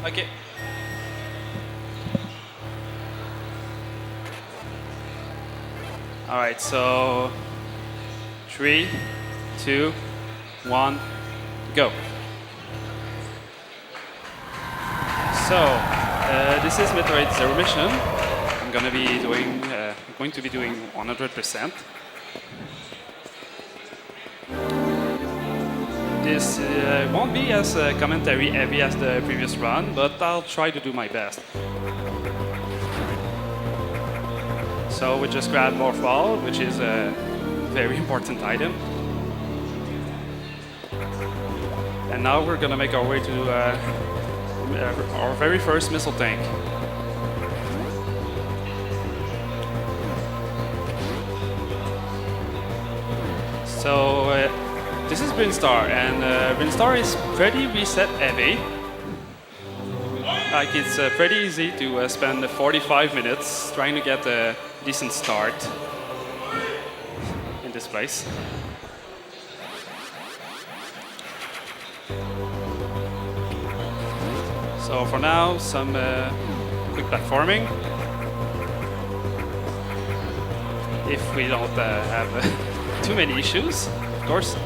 Okay. All right, so 3, 2, 1, go. So this is Metroid Zero Mission. I'm going to be doing 100%. This won't be as commentary heavy as the previous run, but I'll try to do my best. So we just grab Morph Ball, which is a very important item. And now we're gonna make our way to our very first missile tank. So this is Brinstar, and Brinstar is pretty reset heavy. Like it's pretty easy to spend 45 minutes trying to get a decent start in this place. So for now, some quick platforming. If we don't have too many issues, of course.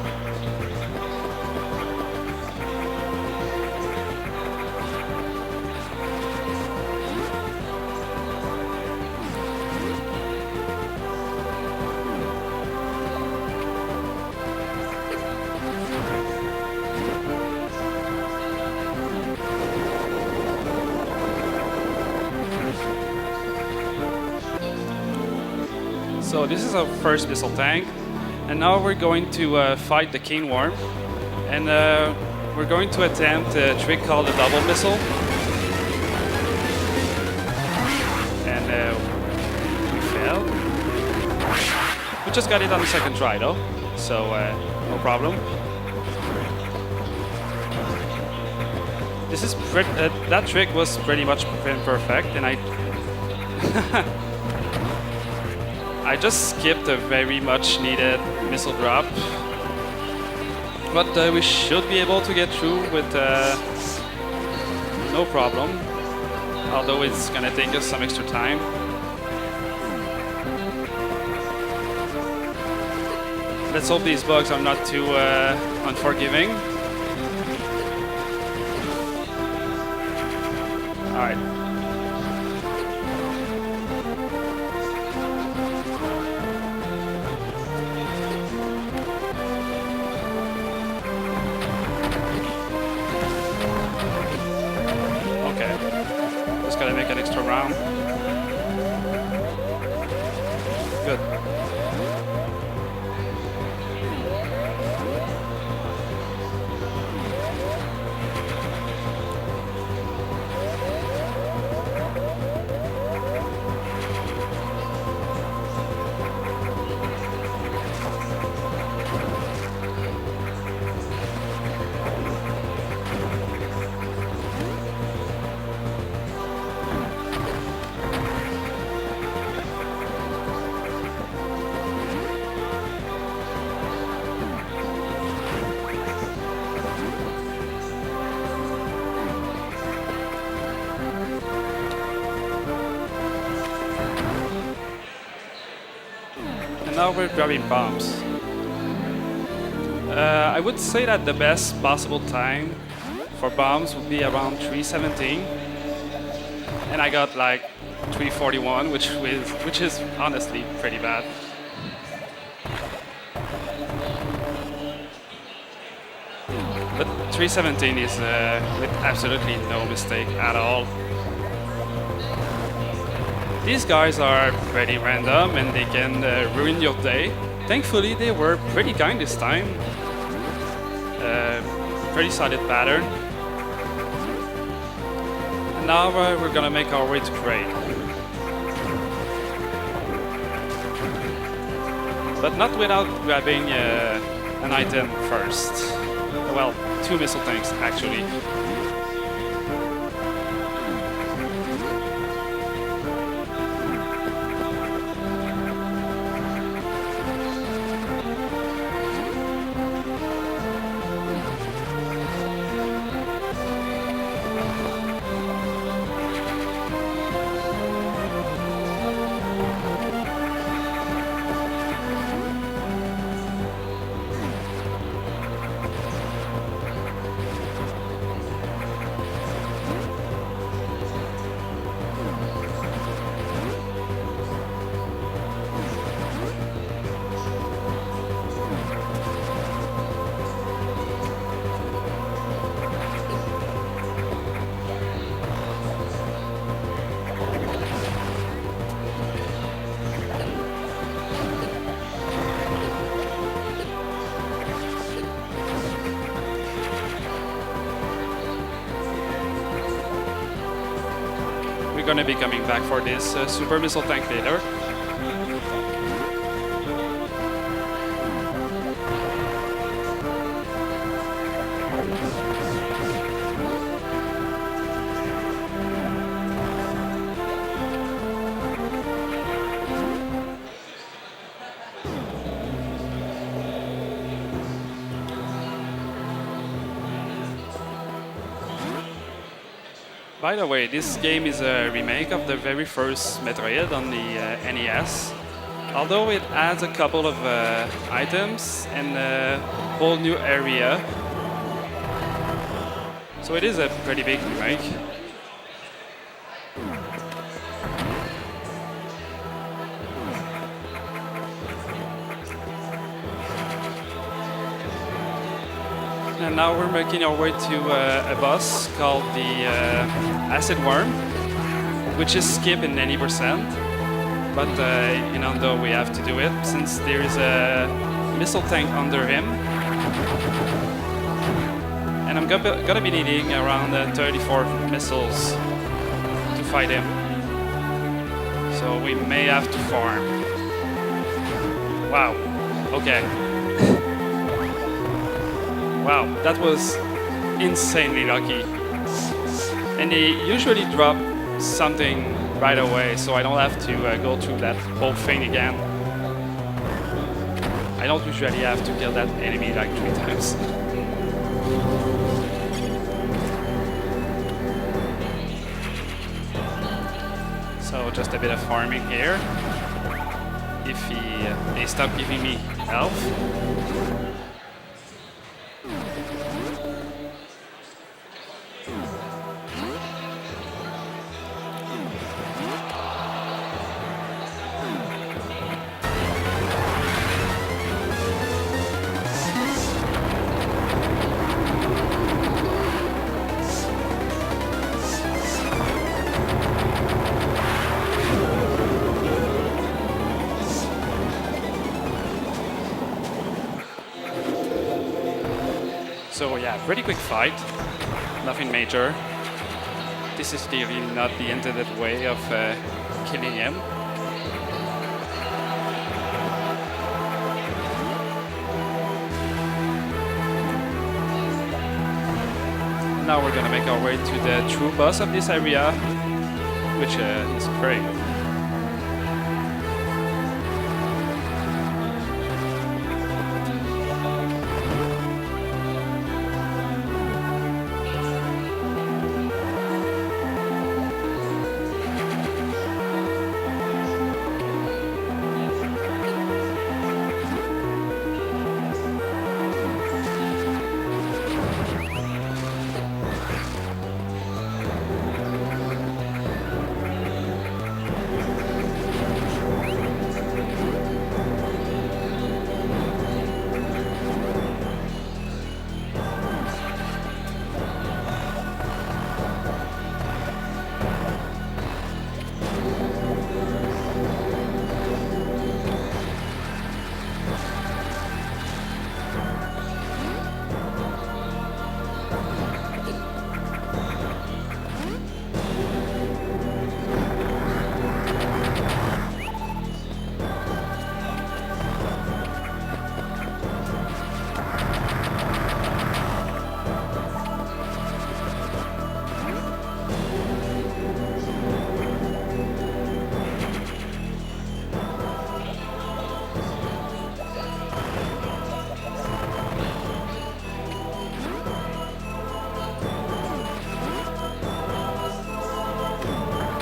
So this is our first missile tank, and now we're going to fight the cane worm, and we're going to attempt a trick called the double missile. And we failed. We just got it on the second try though, so no problem. This is that trick was pretty much perfect, and I just skipped a very much needed missile drop, but we should be able to get through with no problem, although it's gonna take us some extra time. Let's hope these bugs are not too unforgiving. All right. Gotta make an extra round. Good. Now we're grabbing bombs. I would say that the best possible time for bombs would be around 3:17, and I got like 3:41, which is honestly pretty bad. But 3:17 is with absolutely no mistake at all. These guys are pretty random and they can ruin your day. Thankfully, they were pretty kind this time. Pretty solid pattern. And now we're gonna make our way to Parade. But not without grabbing an item first. Well, 2 missile tanks actually. gonna be coming back for this super missile tank later. By the way, this game is a remake of the very first Metroid on the NES, although it adds a couple of items and a whole new area. So it is a pretty big remake. And now we're making our way to a boss called the Acid Worm, which is skip in 90%. But you know, though we have to do it since there is a missile tank under him. And I'm gonna be needing around 34 missiles to fight him. So we may have to farm. Wow, okay. Wow, that was insanely lucky. And they usually drop something right away, so I don't have to go through that whole thing again. I don't usually have to kill that enemy like 3 times. So just a bit of farming here. If they stop giving me health. So yeah, pretty quick fight, nothing major. This is clearly not the intended way of killing him. Now we're gonna make our way to the true boss of this area, which is great.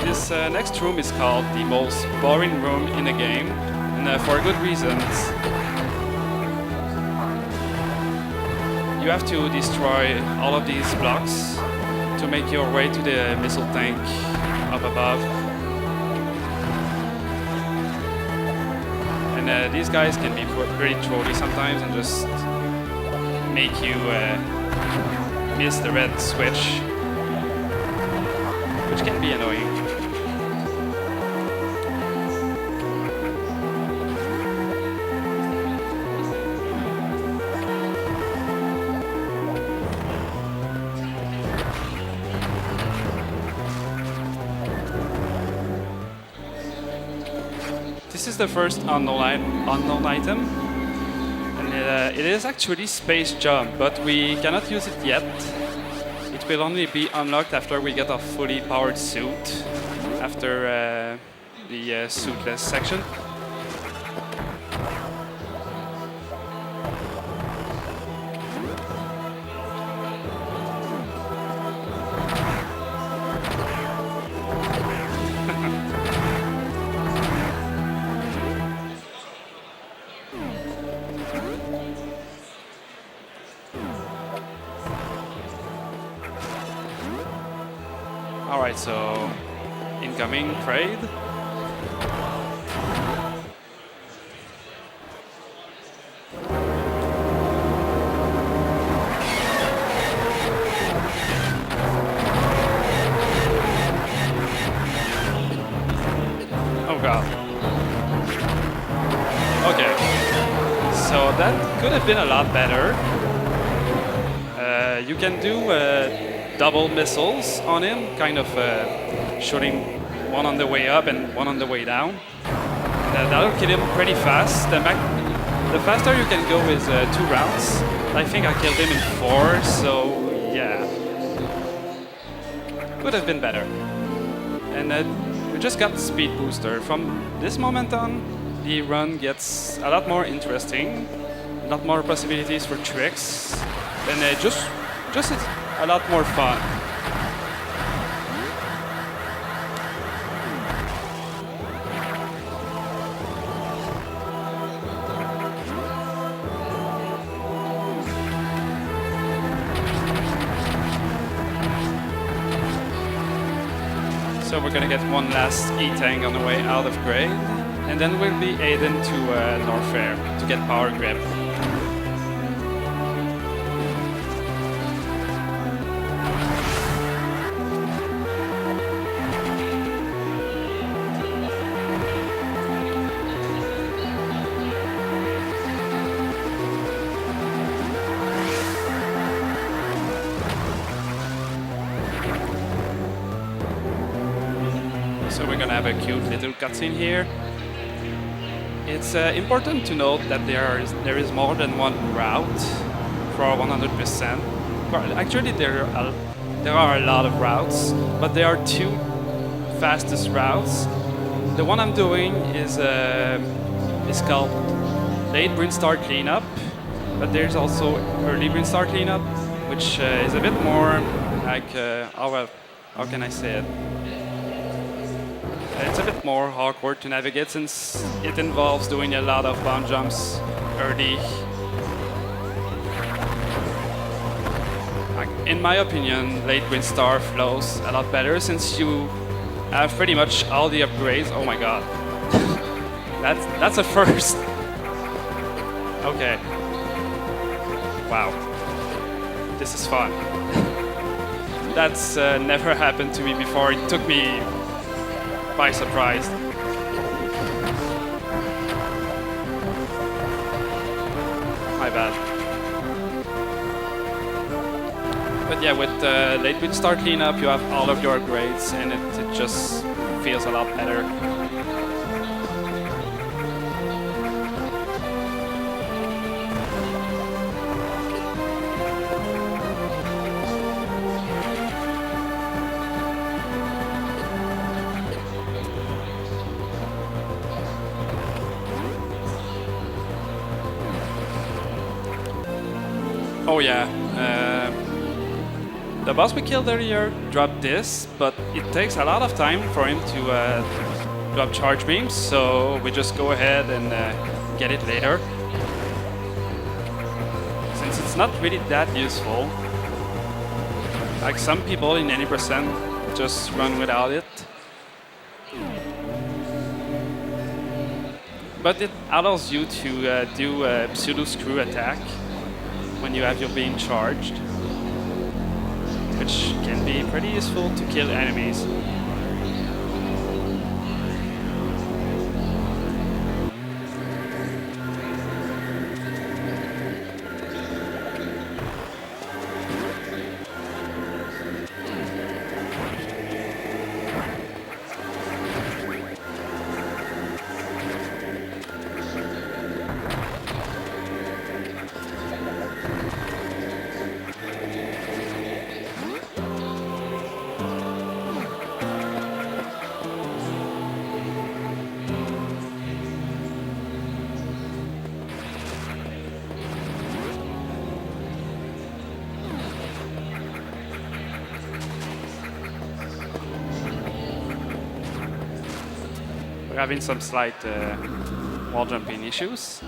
This next room is called the most boring room in the game, and for good reasons. You have to destroy all of these blocks to make your way to the missile tank up above. And these guys can be pretty trolly sometimes and just make you miss the red switch, which can be annoying. This is the first unknown item, and it is actually space jump, but we cannot use it yet. It will only be unlocked after we get a fully powered suit, after the suitless section. Alright, so incoming trade. Oh god. Okay. So that could have been a lot better. You can do double missiles on him, kind of shooting one on the way up and one on the way down. That'll kill him pretty fast. The faster you can go is 2 rounds. I think I killed him in 4, so yeah. Could have been better. And we just got the speed booster. From this moment on, the run gets a lot more interesting, a lot more possibilities for tricks, and just a lot more fun. So we're gonna get one last E-Tank on the way out of grade, and then we'll be heading to Norfair to get power grip. So we're gonna have a cute little cutscene here. It's important to note that there is more than one route for 100%. Well, actually, there are a lot of routes, but there are 2 fastest routes. The one I'm doing is called Late Green Star Cleanup, but there's also Early Green Star Cleanup, which is a bit more like how can I say it? It's a bit more awkward to navigate since it involves doing a lot of bomb jumps early. In my opinion, Late Green Star flows a lot better since you have pretty much all the upgrades. Oh my god. That's a first. Okay. Wow. This is fun. That's never happened to me before. It took me by surprise. My bad. But yeah, with Late Green Star Cleanup, you have all of your grades, and it just feels a lot better. Oh yeah, the boss we killed earlier dropped this, but it takes a lot of time for him to drop charge beams, so we just go ahead and get it later. Since it's not really that useful, like some people in 80% just run without it. But it allows you to do a pseudo screw attack when you have your beam charged, which can be pretty useful to kill enemies. We're having some slight wall jumping issues.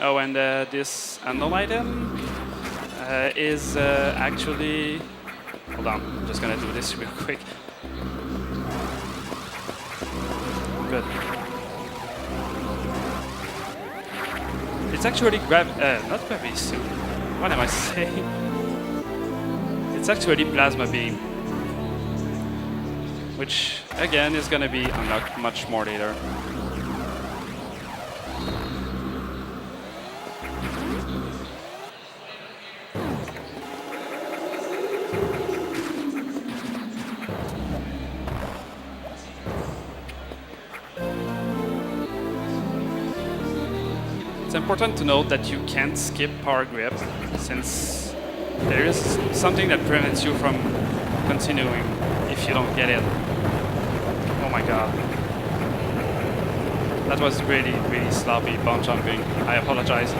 Oh, and this unknown item is actually... Hold on, I'm just gonna do this real quick. Good. It's actually not gravity suit. What am I saying? It's actually plasma beam, which again is gonna be unlocked much more later. It's important to note that you can't skip power grip, since there is something that prevents you from continuing if you don't get it. Oh my god. That was really, really sloppy bomb jumping. I apologize.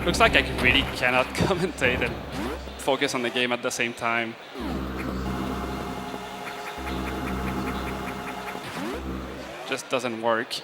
Looks like I really cannot commentate and focus on the game at the same time. Just doesn't work.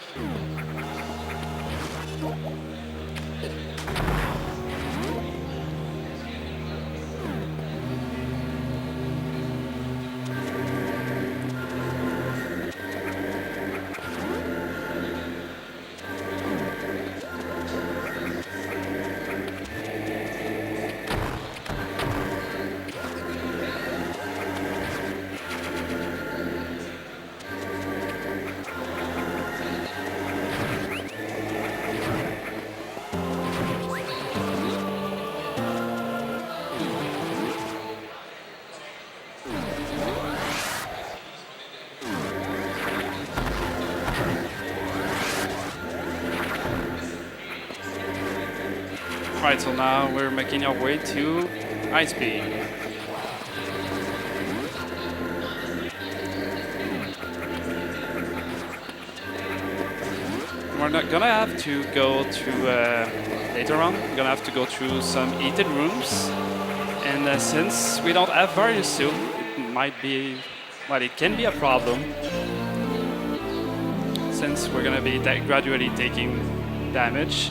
Right, so now we're making our way to Ice Beam. We're not gonna have to go through, later on, we're gonna have to go through some heated rooms. And since we don't have various suit, it might be, well, it can be a problem. Since we're gonna be gradually taking damage.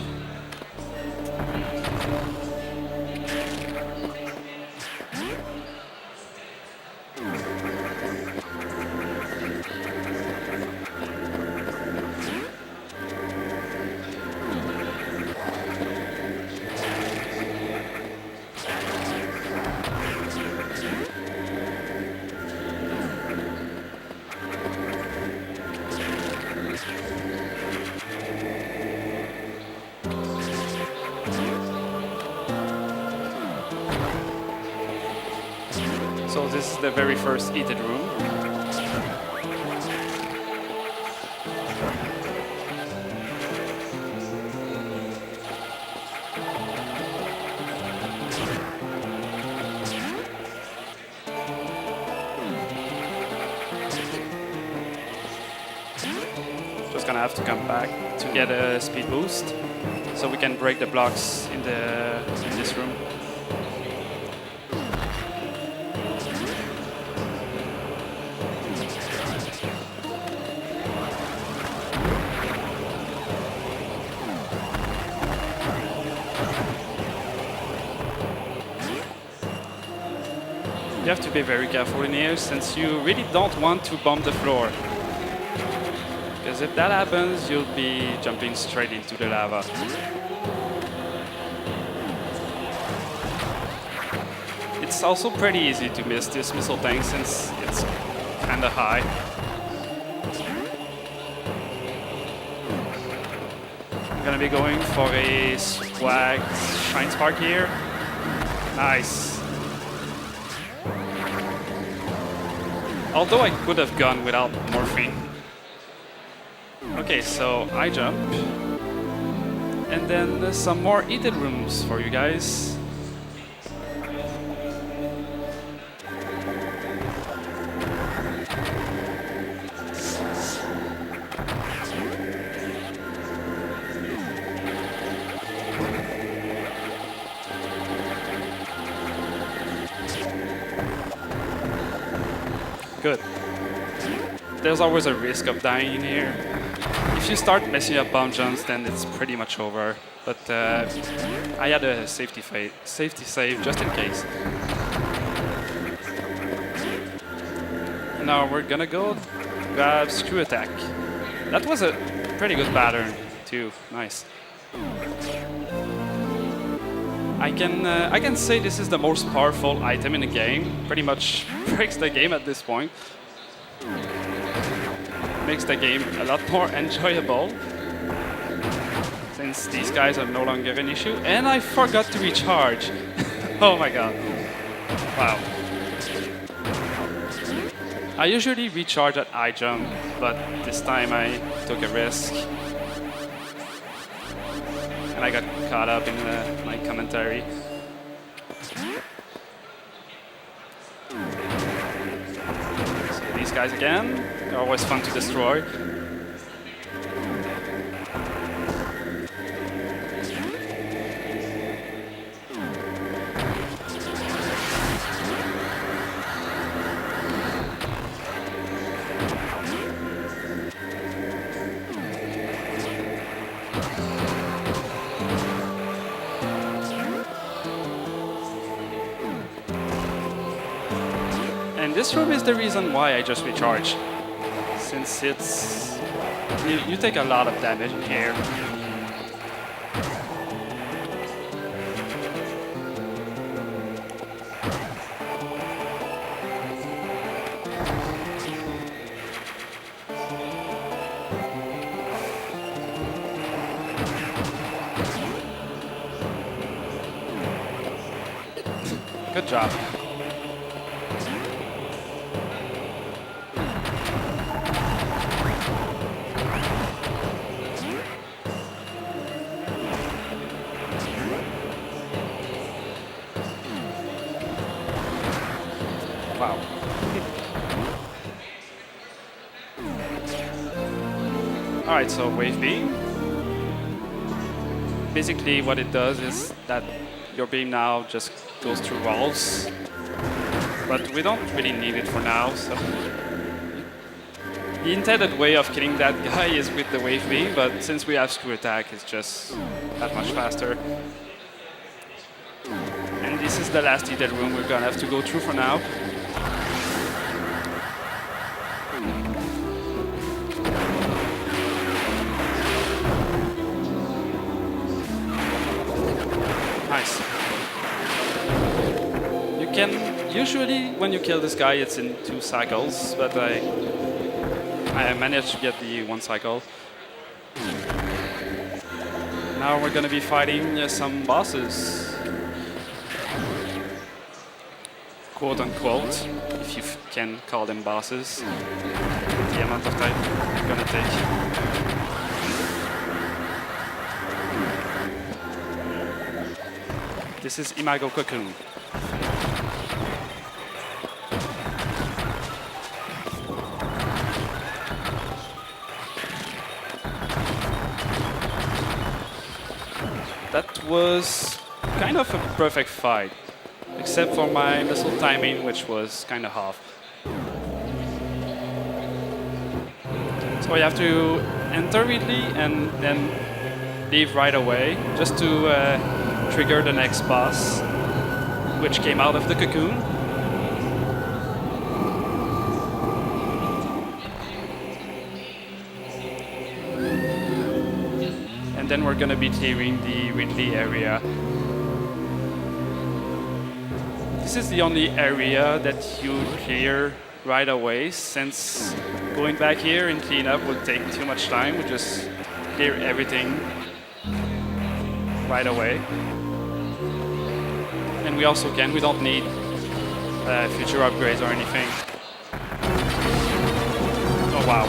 So this is the very first heated room. Just gonna have to come back to get a speed boost, so we can break the blocks in this room. You have to be very careful in here, since you really don't want to bomb the floor. Because if that happens, you'll be jumping straight into the lava. It's also pretty easy to miss this missile tank, since it's kinda high. I'm gonna be going for a swag Shine Spark here. Nice. Although I could have gone without morphine. Okay, so I jump. And then there's some more heated rooms for you guys. Good. There's always a risk of dying in here. If you start messing up bomb jumps, then it's pretty much over. But I had a safety save just in case. Now we're gonna go grab screw attack. That was a pretty good pattern too. Nice. I can say this is the most powerful item in the game. Pretty much breaks the game at this point. Makes the game a lot more enjoyable since these guys are no longer an issue. And I forgot to recharge. Oh my god. Wow. I usually recharge at high jump, but this time I took a risk. And I got caught up in my commentary. So these guys again, they're always fun to destroy. And this room is the reason why I just recharge. Since it's... You take a lot of damage in here. Good job. Wow. Alright, so wave beam. Basically what it does is that your beam now just goes through walls. But we don't really need it for now, so... The intended way of killing that guy is with the wave beam, but since we have screw attack, it's just that much faster. And this is the last heated room we're gonna have to go through for now. Nice. You can usually, when you kill this guy, it's in 2 cycles, but I managed to get the 1 cycle. Now we're gonna be fighting some bosses. Quote unquote, if you can call them bosses. The amount of time it's gonna take. This is Imago Cocoon. That was kind of a perfect fight, except for my missile timing, which was kind of off. So you have to enter immediately and then leave right away, just to trigger the next boss, which came out of the cocoon. And then we're gonna be clearing the Ridley area. This is the only area that you clear right away, since going back here and clean up would take too much time. We just clear everything right away. And we also we don't need future upgrades or anything. Oh wow.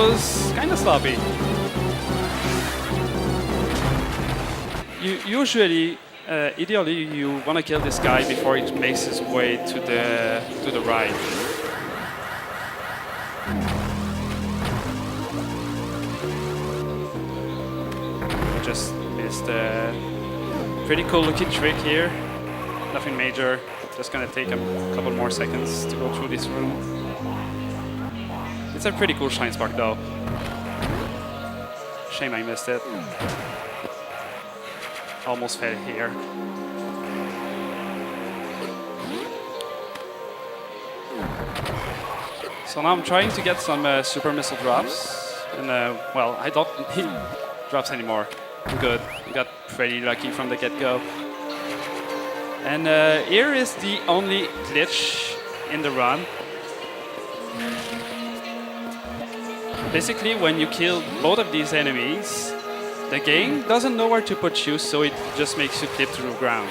was kind of sloppy. Usually, ideally, you want to kill this guy before he makes his way to the right. Just missed a pretty cool looking trick here. Nothing major. Just gonna take a couple more seconds to go through this room. It's a pretty cool shine spark though. Shame I missed it. Almost fell here. So now I'm trying to get some super missile drops. And well, I don't need drops anymore. I'm good. I got pretty lucky from the get-go. And here is the only glitch in the run. Basically, when you kill both of these enemies, the game doesn't know where to put you, so it just makes you flip through the ground.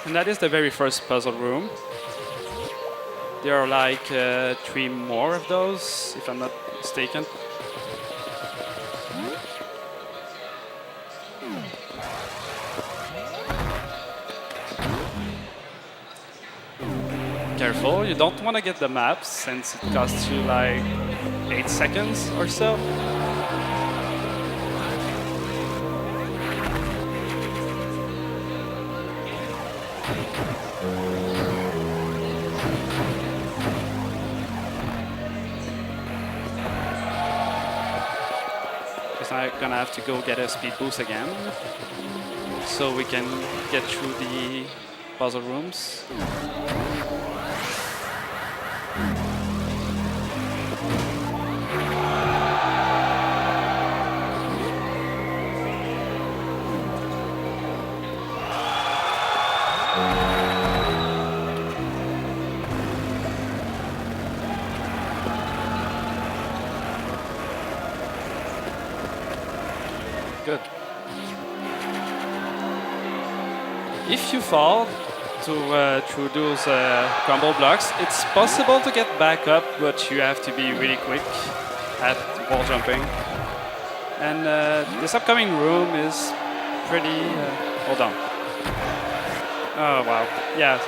And that is the very first puzzle room. There are like 3 more of those, if I'm not mistaken. Careful, you don't want to get the map since it costs you like 8 seconds or so. I'm gonna have to go get a speed boost again so we can get through the puzzle rooms. Good. If you fall through those crumble blocks, it's possible to get back up, but you have to be really quick at wall jumping. And this upcoming room is pretty... hold on. Oh, wow. Yeah,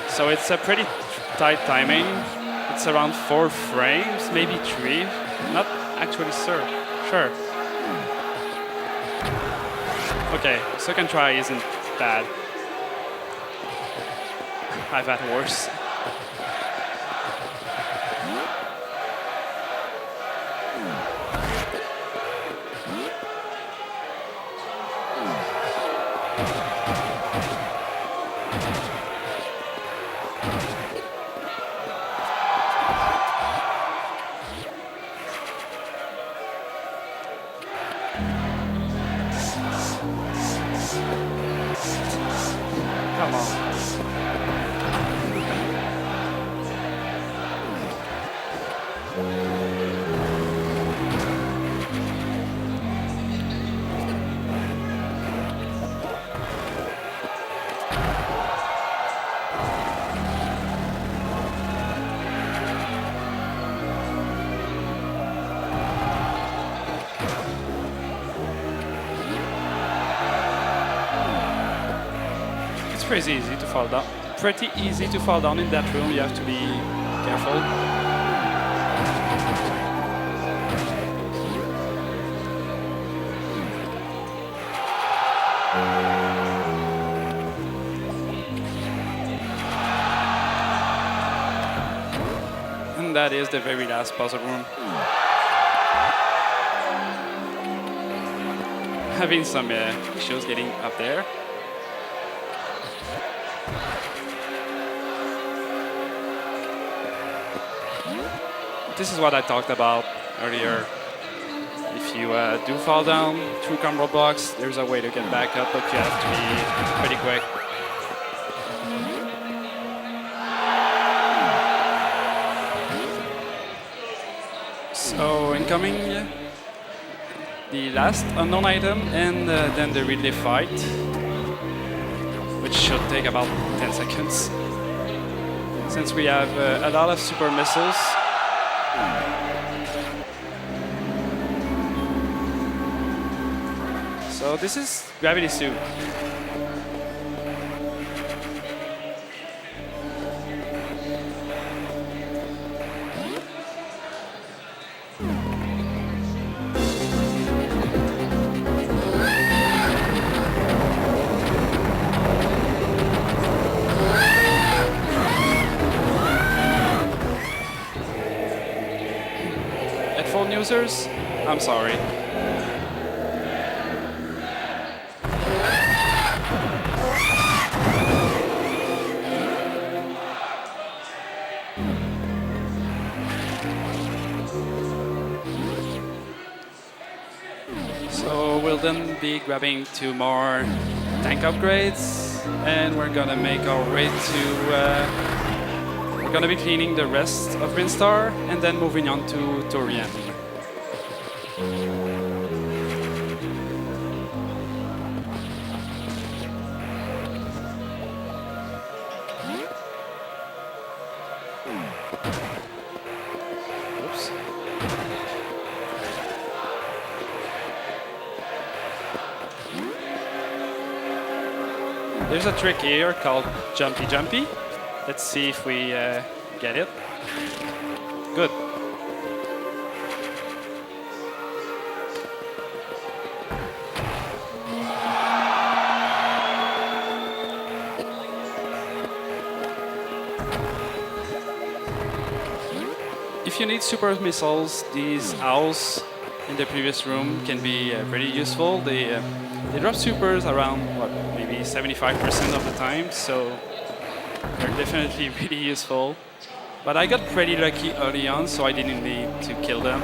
so it's a pretty tight timing. It's around 4 frames, maybe 3. Not actually sure. Okay, second try isn't bad. I've had worse. Come on. Pretty easy to fall down. Pretty easy to fall down in that room. You have to be careful. And that is the very last puzzle room. Having some issues getting up there. This is what I talked about earlier. If you do fall down through combo blocks, there's a way to get back up, but you have to be pretty quick. So incoming, the last unknown item, and then the relay fight, which should take about 10 seconds. Since we have a lot of super missiles. So this is Gravity Suit. Headphone users, I'm sorry. So we'll then be grabbing 2 more tank upgrades, and we're gonna make our way to. We're gonna be cleaning the rest of Brinstar, and then moving on to Torian. Oops. There's a trick here called Jumpy Jumpy. Let's see if we get it. Good. If you need super missiles, these owls in the previous room can be pretty useful. They drop supers around, what, maybe 75% of the time, so they're definitely really useful. But I got pretty lucky early on, so I didn't need to kill them.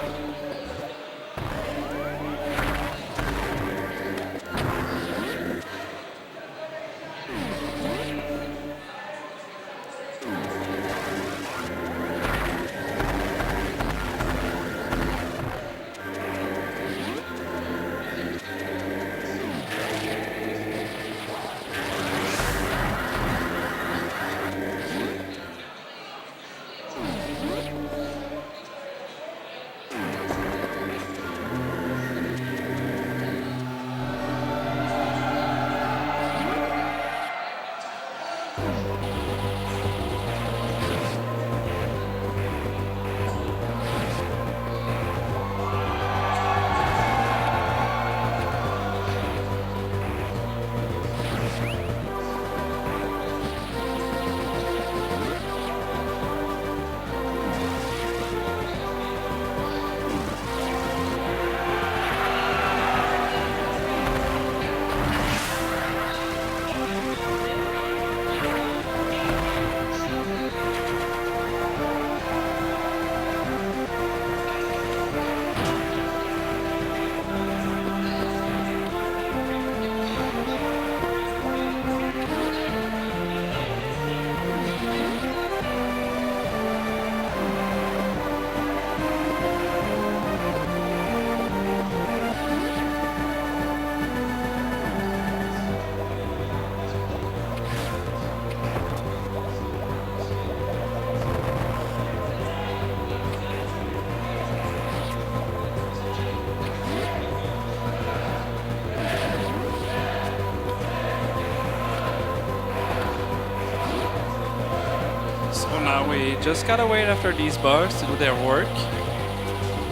Now we just gotta wait after these bugs to do their work.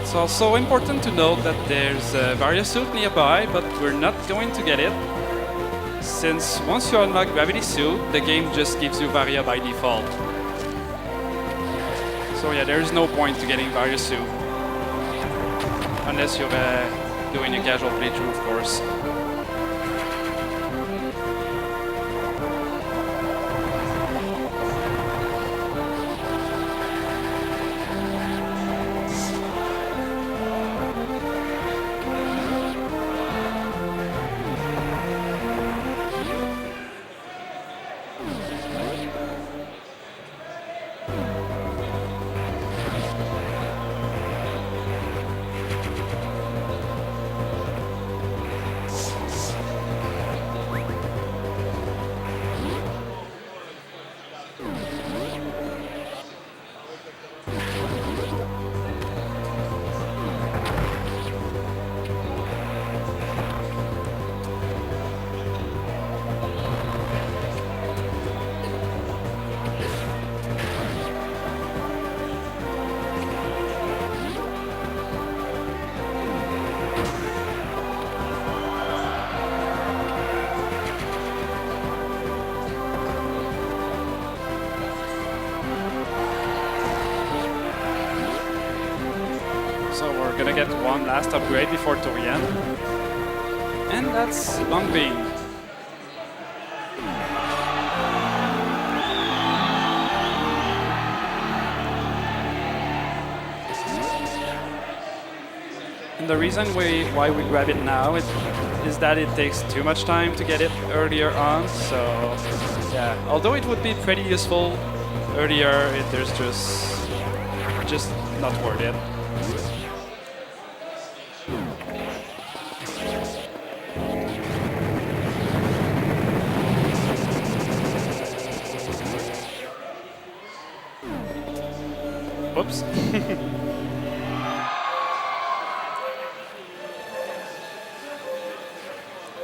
It's also important to note that there's a Varia suit nearby, but we're not going to get it, since once you unlock Gravity Suit, the game just gives you Varia by default. So yeah, there's no point to getting Varia Suit, unless you're doing a casual playthrough, of course. gonna get one last upgrade before Torian. And that's Long Bean. And the reason why we grab it now is that it takes too much time to get it earlier on. So yeah, although it would be pretty useful earlier, there's just not worth it. Oops.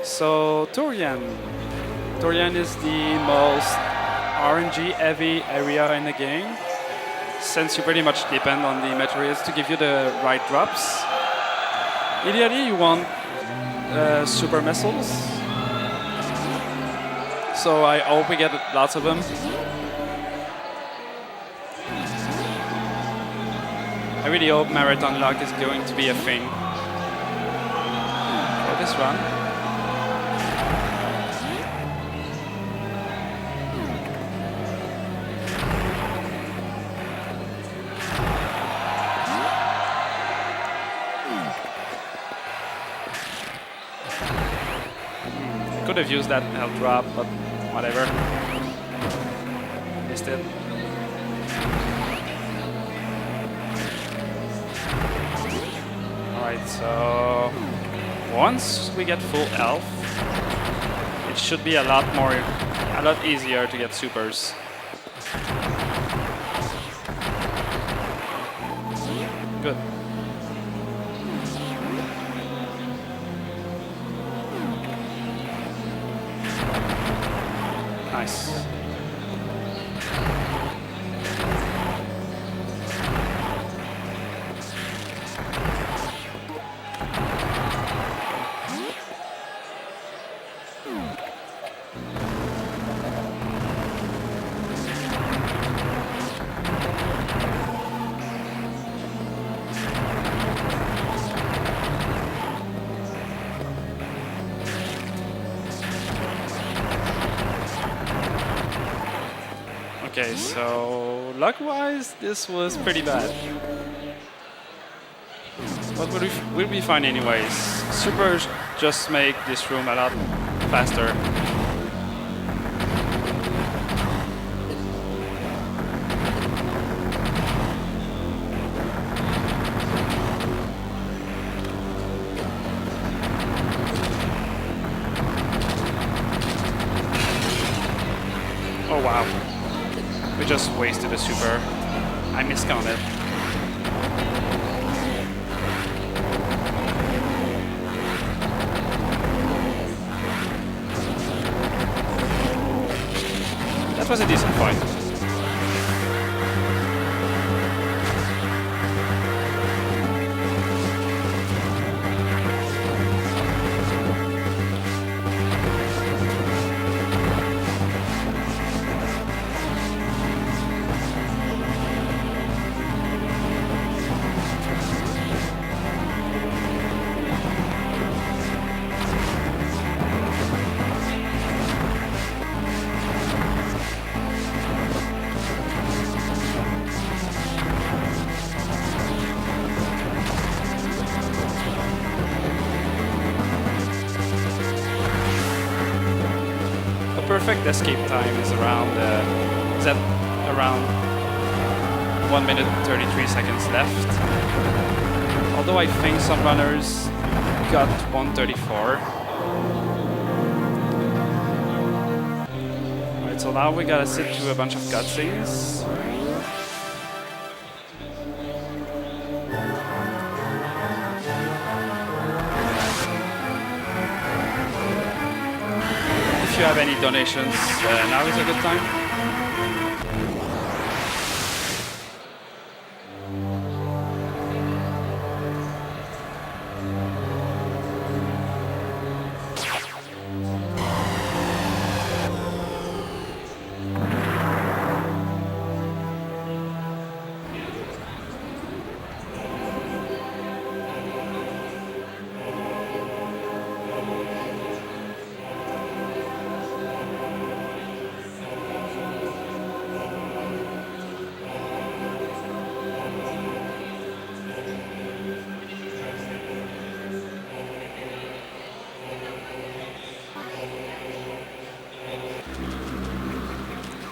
So Torian is the most RNG heavy area in the game, since you pretty much depend on the Metroids to give you the right drops. Ideally you want super missiles, so I hope we get lots of them. I really hope Marathon Lock is going to be a thing for this run. Could have used that health drop, but whatever. Missed it. Alright, so once we get full health, it should be a lot easier to get supers. Good. Nice. Okay, so luck-wise, this was pretty bad. But we'll be fine anyways. Supers just make this room a lot faster. Oh wow. We just wasted a super. I miscounted. That was a decent fight. Perfect escape time is around 1 minute 33 seconds left. Although I think some runners got 134. Alright, so now we gotta sit through a bunch of cutscenes. If you have any donations, now is a good time.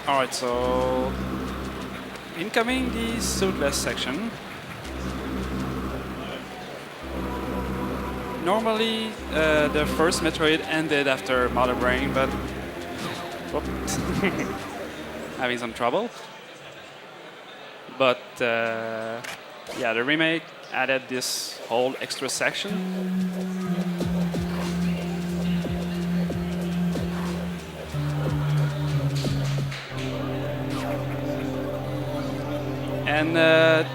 Alright, so incoming the suitless section. Normally, the first Metroid ended after Mother Brain, but whoops, having some trouble. But yeah, the remake added this whole extra section. And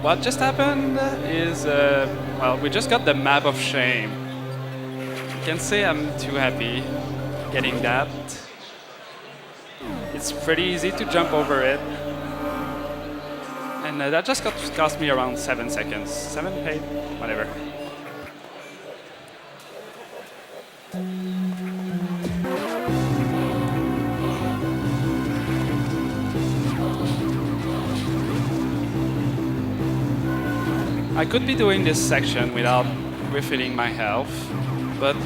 what just happened is, well, we just got the map of shame. I can say I'm too happy getting that. It's pretty easy to jump over it. And that just cost me around 7 seconds. 7, 8, whatever. I could be doing this section without refilling my health, but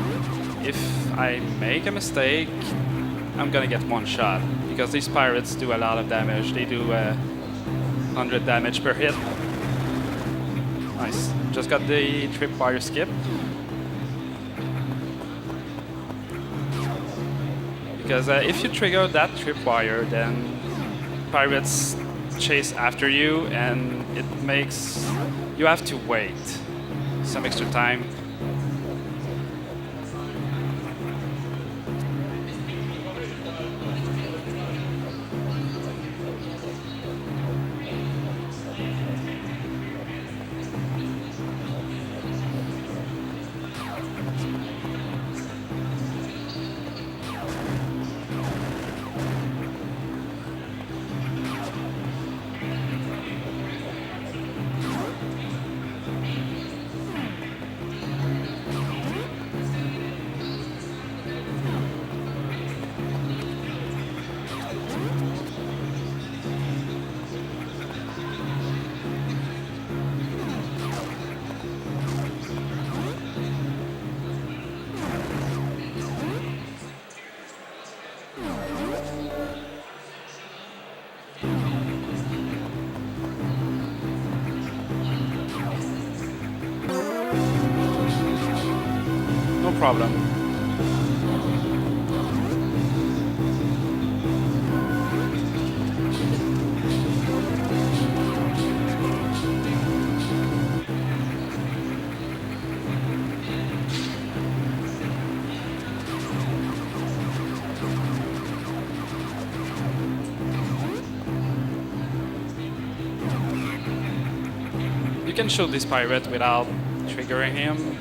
if I make a mistake, I'm gonna get one shot, because these pirates do a lot of damage. They do 100 damage per hit. Nice. Just got the tripwire skip. Because if you trigger that tripwire, then pirates chase after you, and it makes you have to wait some extra time. No problem. You can shoot this pirate without triggering him.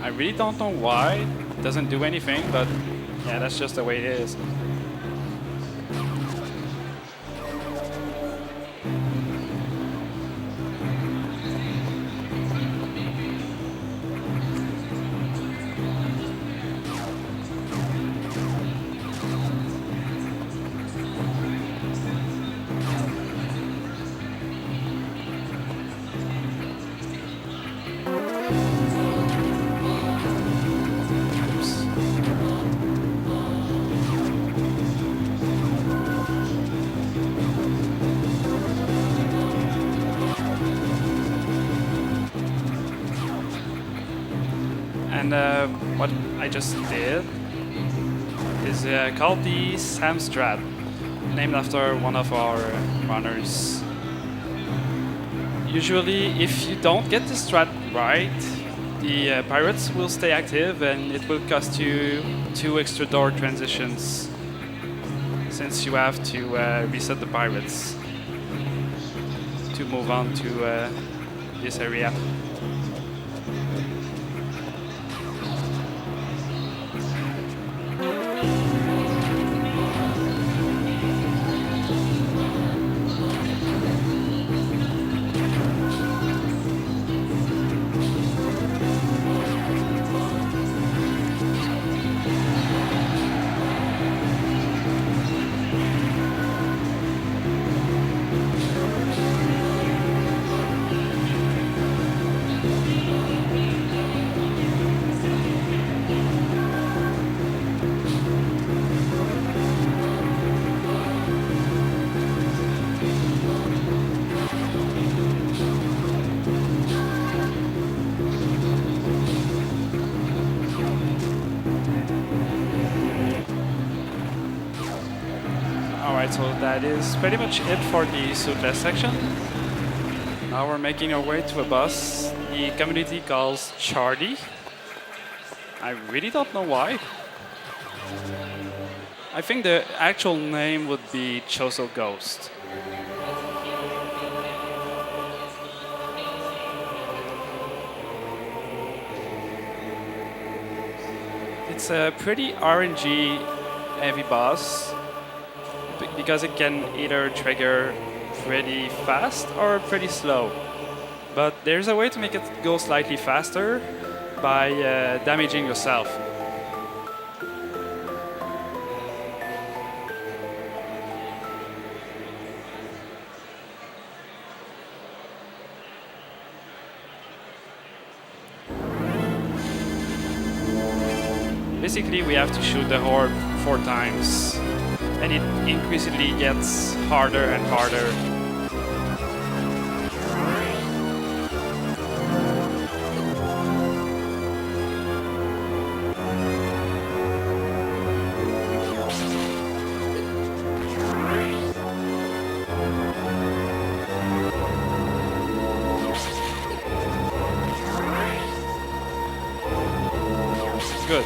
I really don't know why. It doesn't do anything, but yeah, that's just the way it is. And what I just did is called the Sam Strat, named after one of our runners. Usually, if you don't get the strat right, the pirates will stay active, and it will cost you 2 extra door transitions, since you have to reset the pirates to move on to this area. Alright, so that is pretty much it for the suitless section. Now we're making our way to a boss the community calls Chardy. I really don't know why. I think the actual name would be Choso Ghost. It's a pretty RNG heavy boss because it can either trigger pretty fast or pretty slow. But there's a way to make it go slightly faster by damaging yourself. Basically, we have to shoot the orb 4 times, and it increasingly gets harder and harder. Good.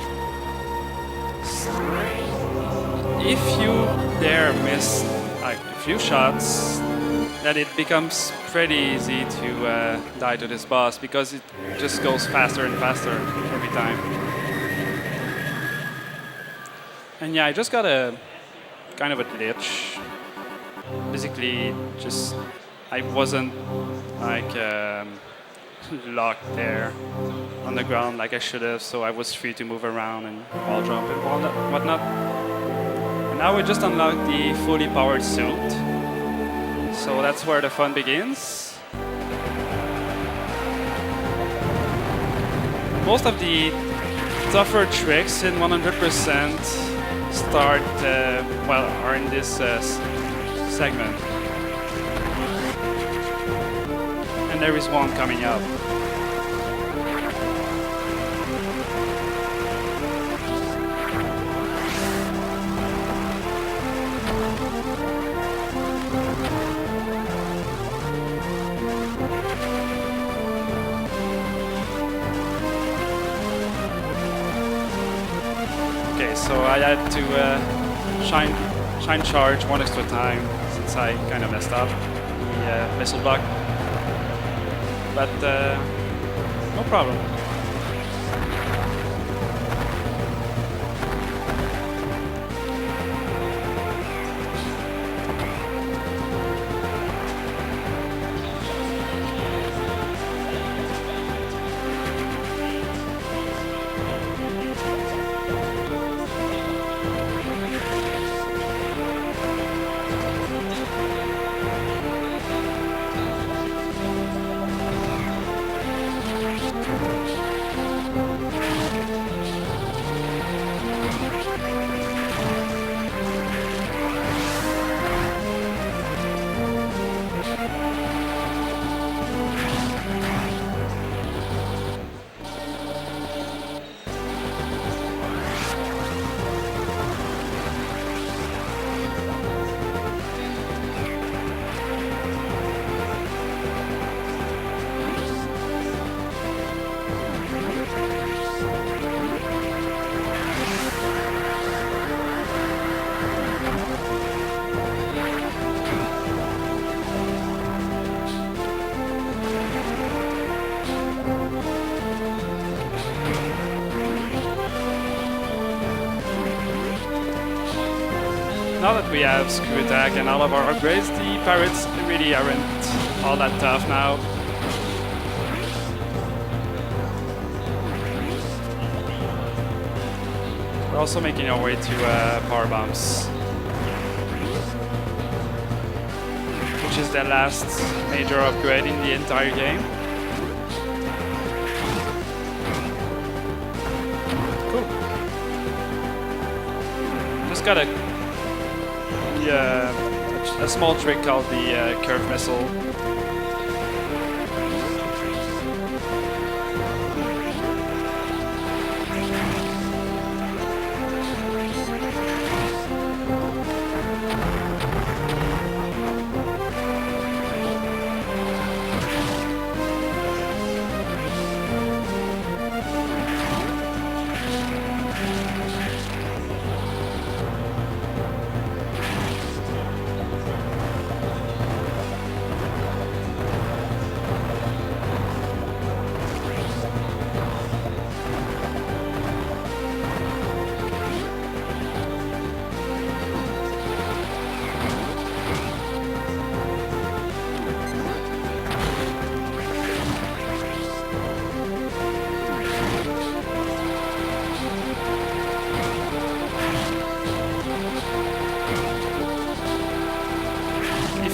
If you dare miss like a few shots, then it becomes pretty easy to die to this boss because it just goes faster and faster every time. And yeah, I just got a kind of a glitch. Basically, just I wasn't like locked there on the ground like I should have, so I was free to move around and wall jump and whatnot. And now we just unlocked the fully powered suit, so that's where the fun begins. Most of the tougher tricks in 100% start, are in this segment. And there is one coming up. Okay, so I had to shine charge one extra time since I kind of messed up the missile block. But no problem. Now that we have Screw Attack and all of our upgrades, the pirates really aren't all that tough now. We're also making our way to Power Bombs, which is the last major upgrade in the entire game. Cool. Just gotta a small trick called the curve missile.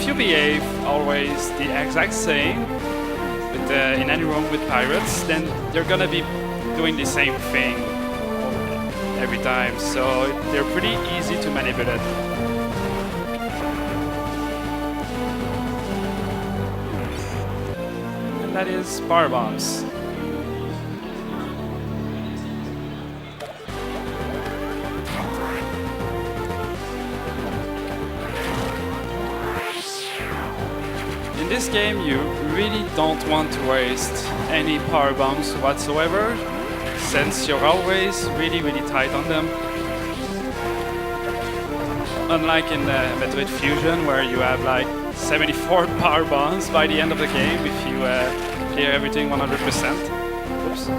if you behave always the exact same with, in any room with pirates, then they're gonna be doing the same thing every time. So they're pretty easy to manipulate. And that is power bombs. In this game, you really don't want to waste any power bombs whatsoever, since you're always really tight on them. Unlike in Metroid Fusion, where you have like 74 power bombs by the end of the game if you clear everything 100%. Oops.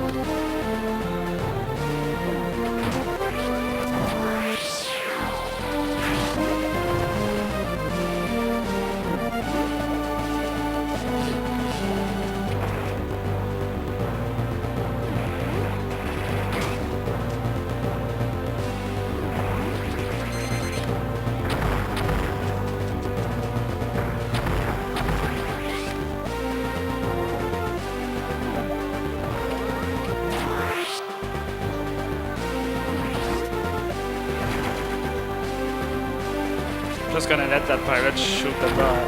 Just gonna let that pirate shoot the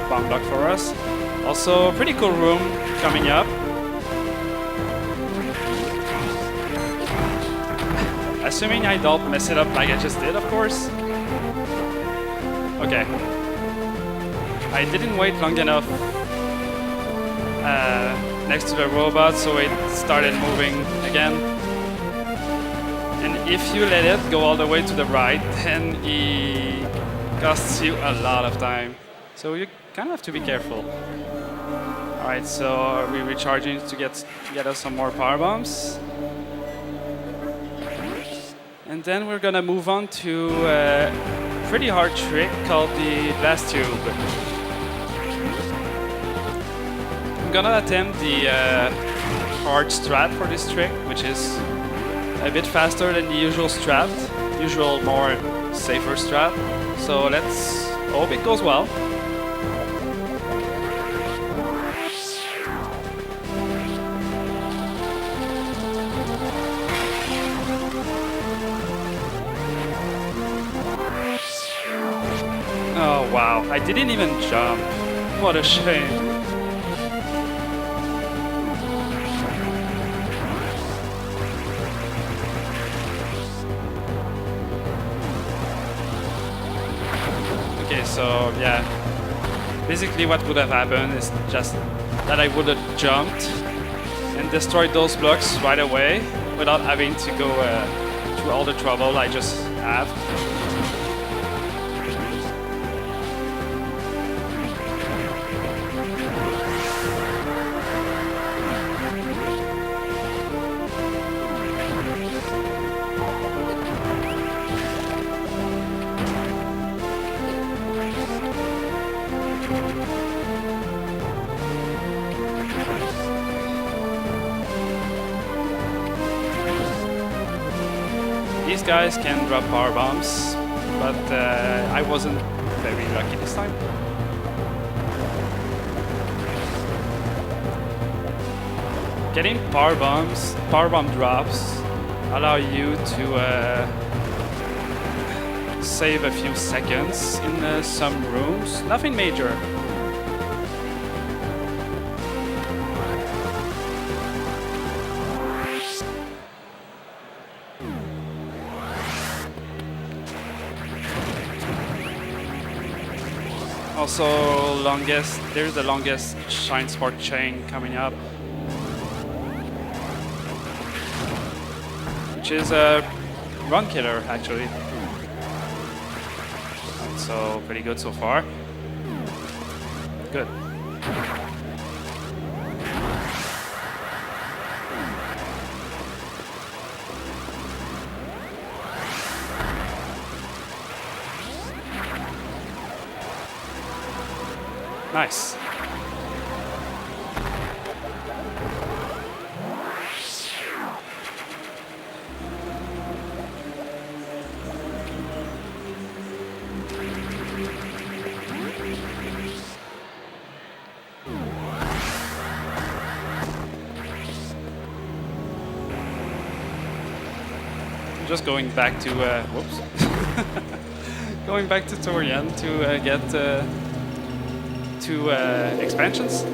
bomb block for us. Also, pretty cool room coming up. Assuming I don't mess it up like I just did, of course. Okay. I didn't wait long enough next to the robot, so it started moving again. And if you let it go all the way to the right, then he costs you a lot of time. So you kind of have to be careful. Alright, so we're recharging to get us some more power bombs. And then we're gonna move on to a pretty hard trick called the blast tube. I'm gonna attempt the hard strat for this trick, which is a bit faster than the usual strat, usual more safer strat. So let's hope it goes well. Oh wow, I didn't even jump. What a shame. Okay, so yeah, basically what would have happened is just that I would have jumped and destroyed those blocks right away without having to go through all the trouble I just have. These guys can drop power bombs, but I wasn't very lucky this time. Getting power bomb drops allow you to save a few seconds in some rooms. Nothing major. Also, there's the longest Shine Sport chain coming up, which is a run killer actually. So pretty good so far. Good. Nice. just going back to whoops, going back to Torian to get 2 expansions.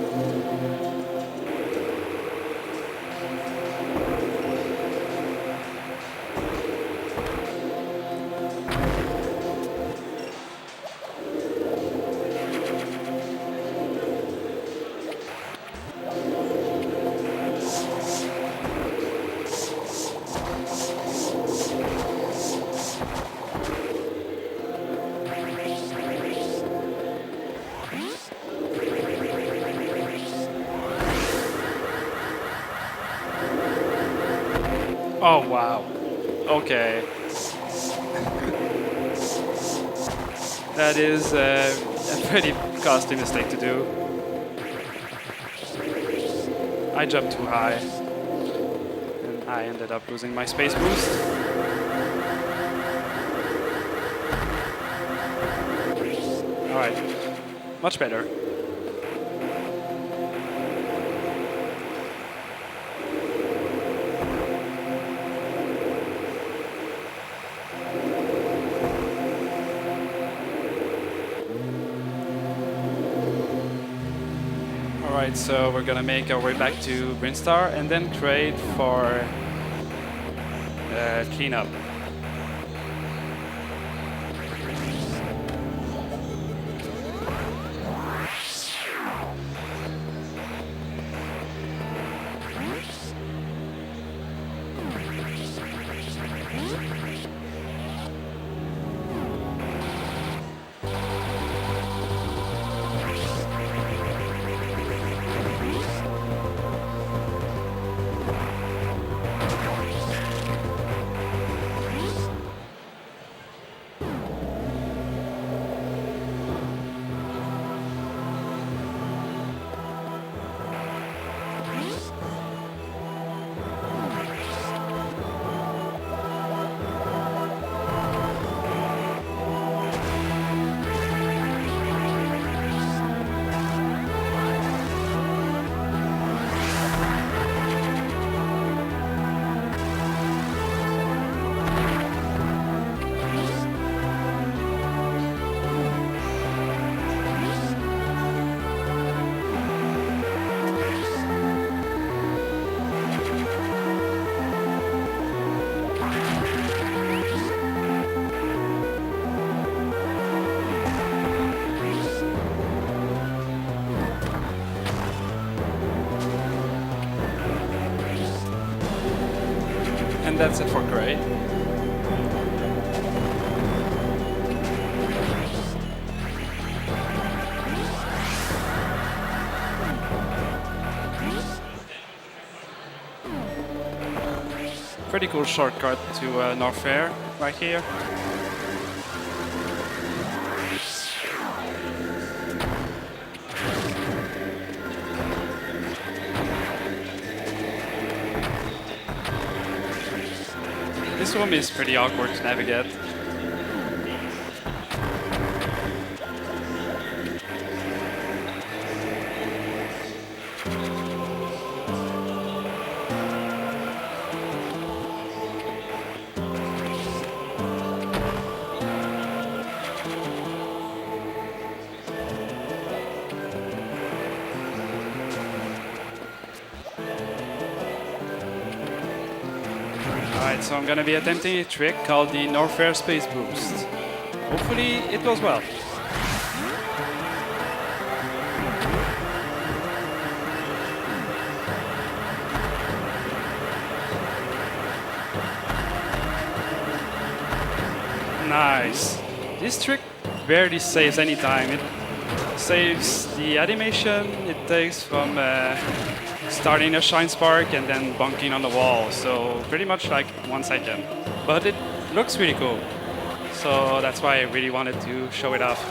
Oh wow. Okay. That is a pretty costly mistake to do. I jumped too high. And I ended up losing my space boost. Alright. Much better. Alright, so we're gonna make our way back to Brinstar and then trade for cleanup. And that's it for gray. Pretty cool shortcut to North Fair right here. This room is pretty awkward to navigate. Alright, so I'm gonna be attempting a trick called the North Fair Space Boost. Hopefully it goes well. Nice. This trick barely saves any time. It saves the animation it takes from starting a shine spark and then bunking on the wall. So pretty much like 1 second. But it looks really cool. So that's why I really wanted to show it off.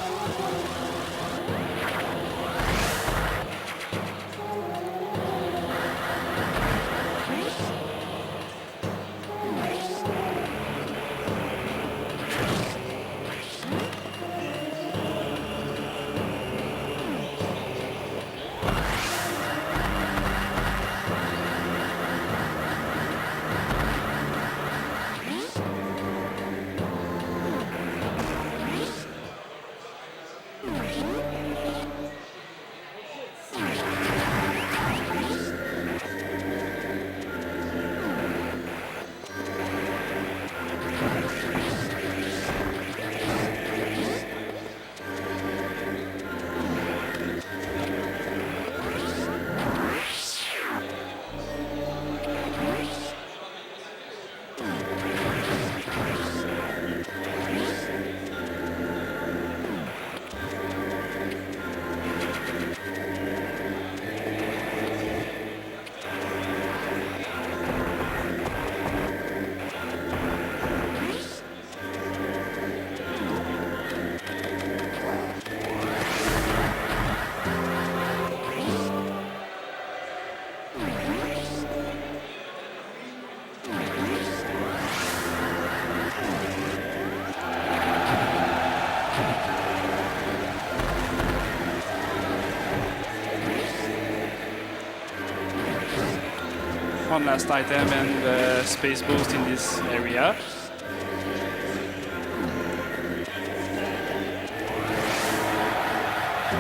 one last item and space boost in this area.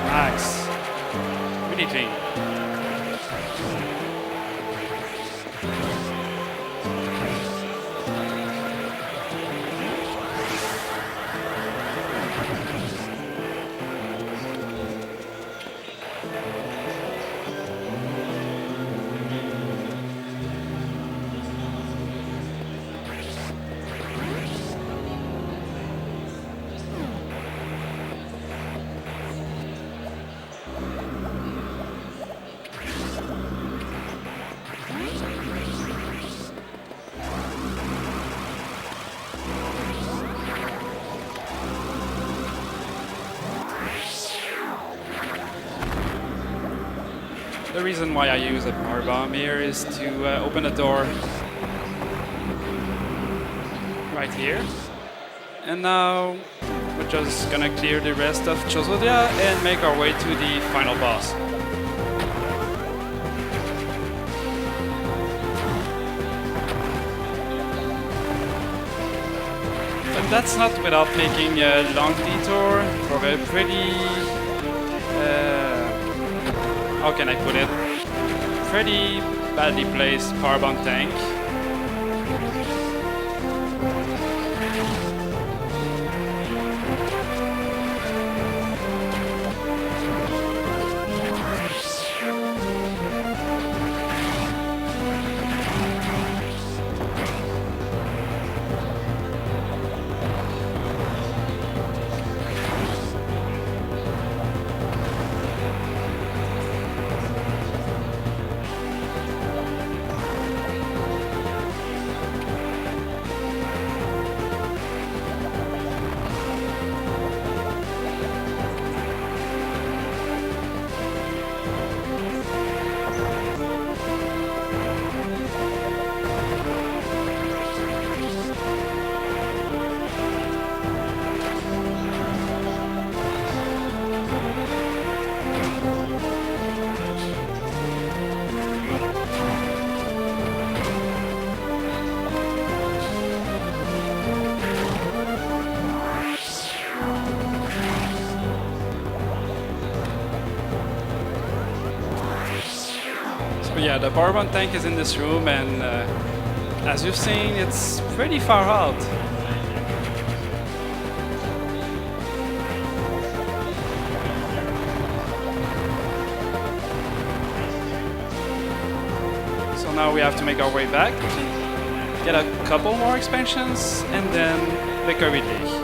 Nice. Really clean. The reason why I use a power bomb here is to open a door right here. And now we're just gonna clear the rest of Chozodia and make our way to the final boss. But that's not without taking a long detour for a pretty how can I put it? Pretty badly placed power bomb tank. Yeah, the power bomb tank is in this room, and as you've seen, it's pretty far out. So now we have to make our way back, get a couple more expansions, and then Mickeygnou.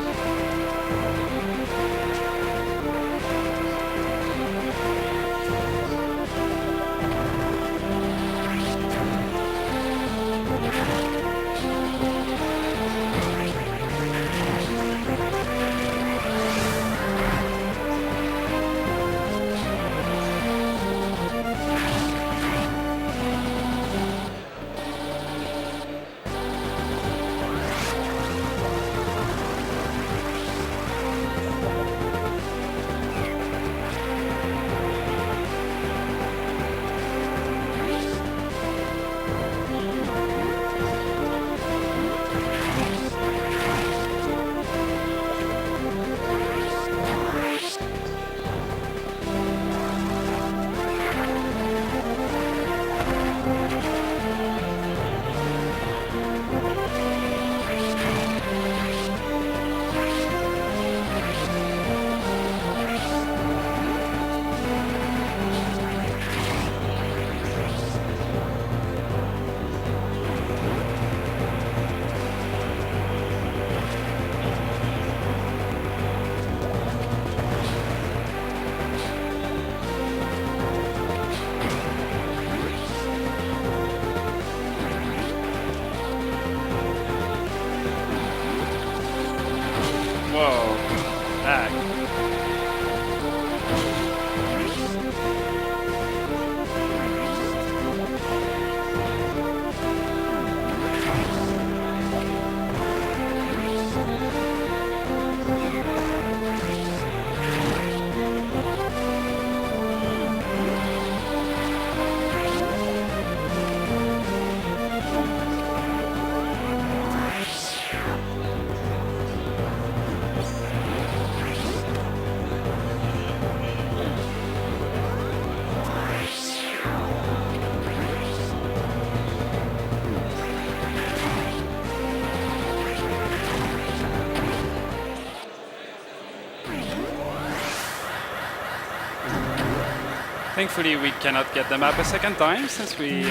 Thankfully, we cannot get the map a second time since we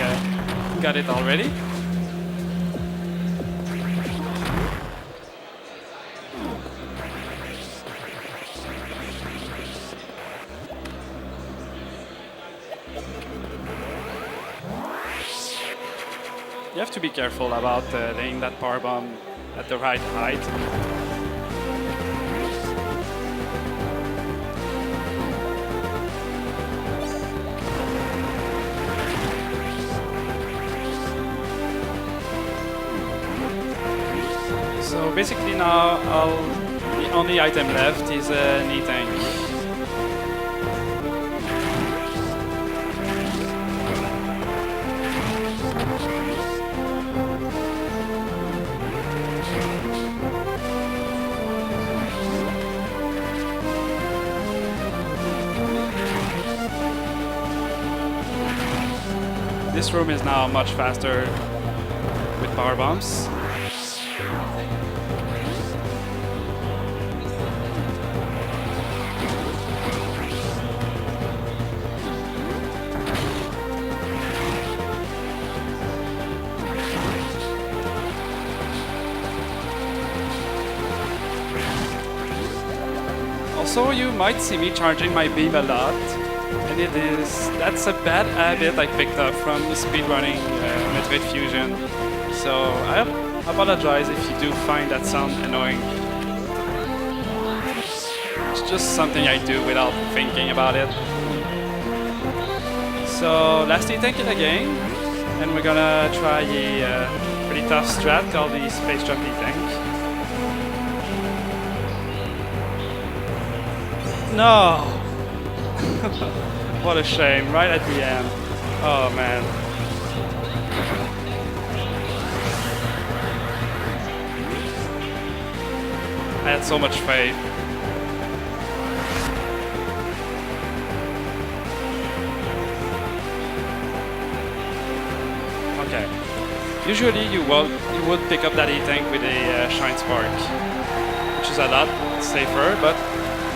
got it already. You have to be careful about laying that power bomb at the right height. So basically now the only item left is an E-tank. This room is now much faster with power bombs. Also, you might see me charging my beam a lot. And that's a bad habit I picked up from speedrunning Metroid Fusion. So I apologize if you do find that sound annoying. It's just something I do without thinking about it. So last E-tank in the game, and we're gonna try a pretty tough strat called the Space Jump E-tank. No! What a shame, right at the end. Oh man. I had so much faith. Okay. Usually you would pick up that E-tank with a Shine Spark, which is a lot safer, but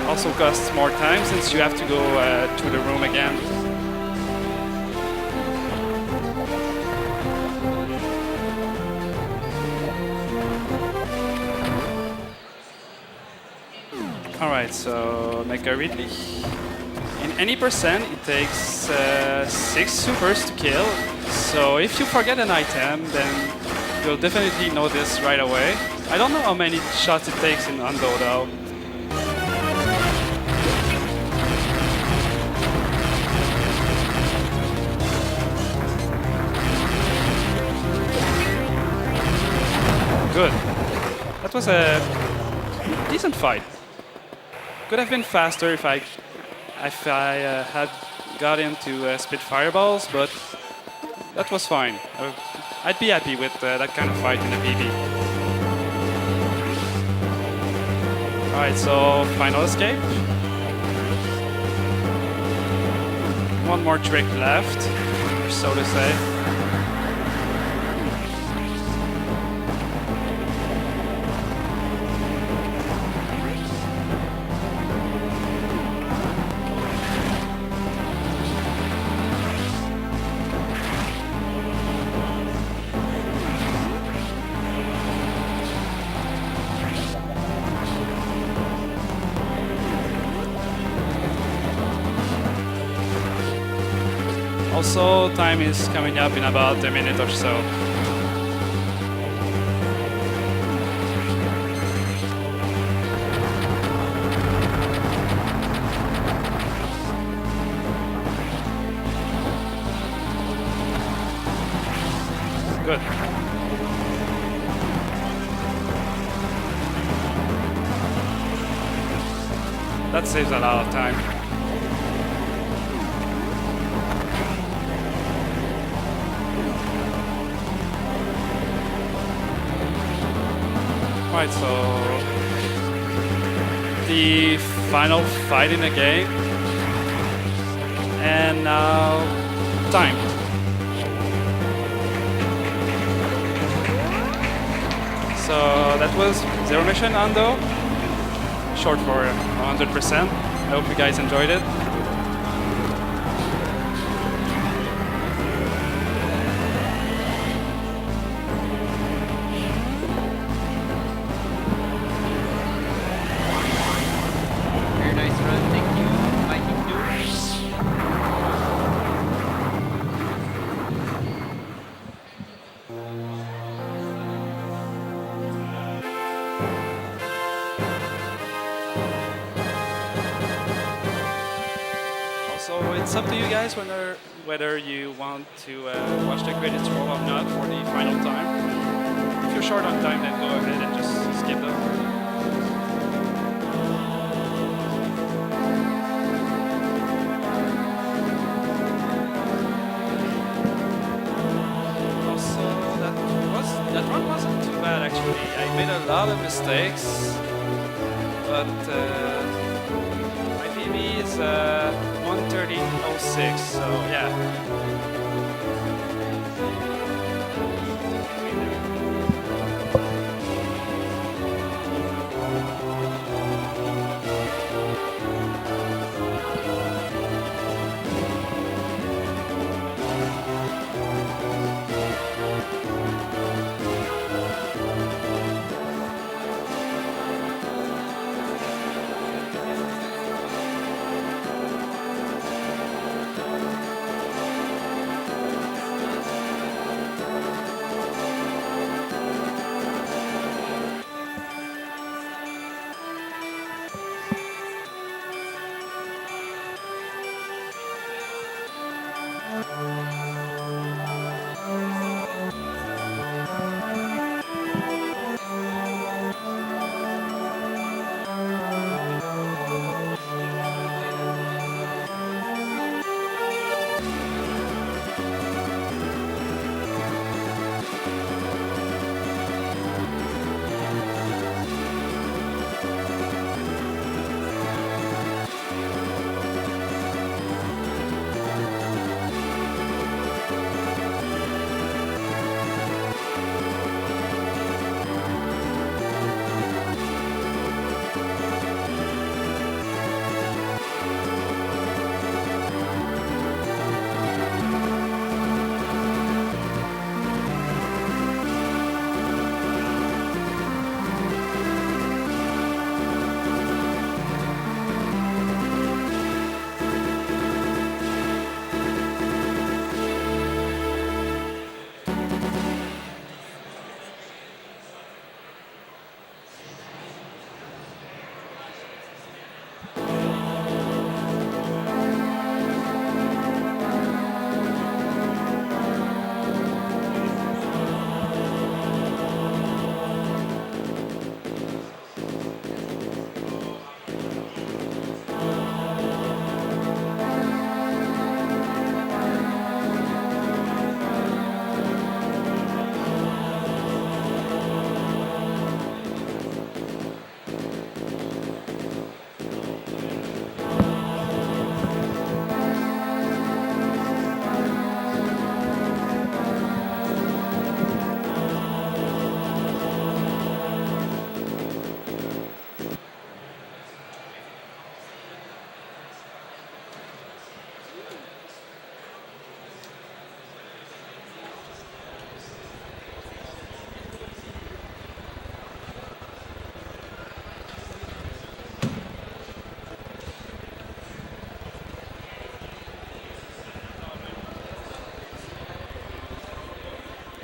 also costs more time since you have to go to the room again. Alright, so Mickeygnou. In any percent, it takes 6 supers to kill. So if you forget an item, then you'll definitely know this right away. I don't know how many shots it takes in Undo though. Good. That was a decent fight. Could have been faster if I had got him to spit fireballs, but that was fine. I'd be happy with that kind of fight in a PB. Alright, so final escape. One more trick left, so to say. Also, time is coming up in about a minute or so. Good. That saves a lot of time. Right, so the final fight in the game, and now time. So that was Zero Mission Undo, short for 100%. I hope you guys enjoyed it. So it's up to you guys whether you want to watch the credits roll or not for the final time. If you're short on time, then go ahead and just skip them. Also, that run wasn't too bad actually. I made a lot of mistakes, but my PB is 1:13.06, so yeah.